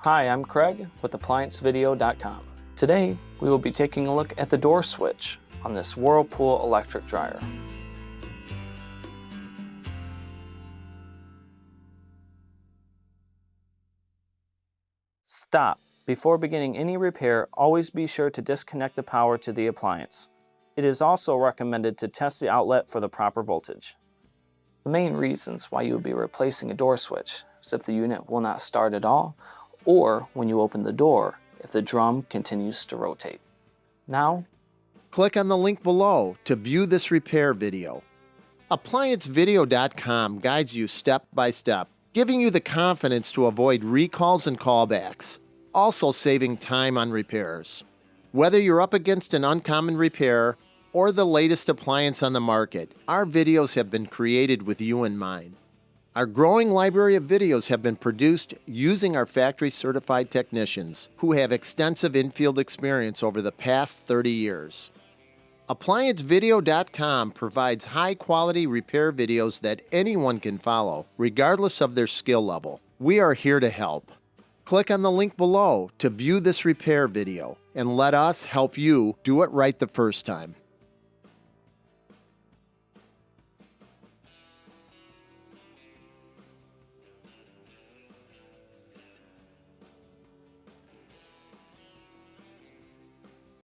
Hi, I'm Craig with ApplianceVideo.com. Today, we will be taking a look at the door switch on this Whirlpool electric dryer. Stop. Before beginning any repair, always be sure to disconnect the power to the appliance. It is also recommended to test the outlet for the proper voltage. The main reasons why you would be replacing a door switch is if the unit will not start at all, or when you open the door, if the drum continues to rotate. Now, click on the link below to view this repair video. ApplianceVideo.com guides you step by step, giving you the confidence to avoid recalls and callbacks, also saving time on repairs. Whether you're up against an uncommon repair or the latest appliance on the market, our videos have been created with you in mind. Our growing library of videos have been produced using our factory-certified technicians who have extensive infield experience over the past 30 years. ApplianceVideo.com provides high-quality repair videos that anyone can follow, regardless of their skill level. We are here to help. Click on the link below to view this repair video and let us help you do it right the first time.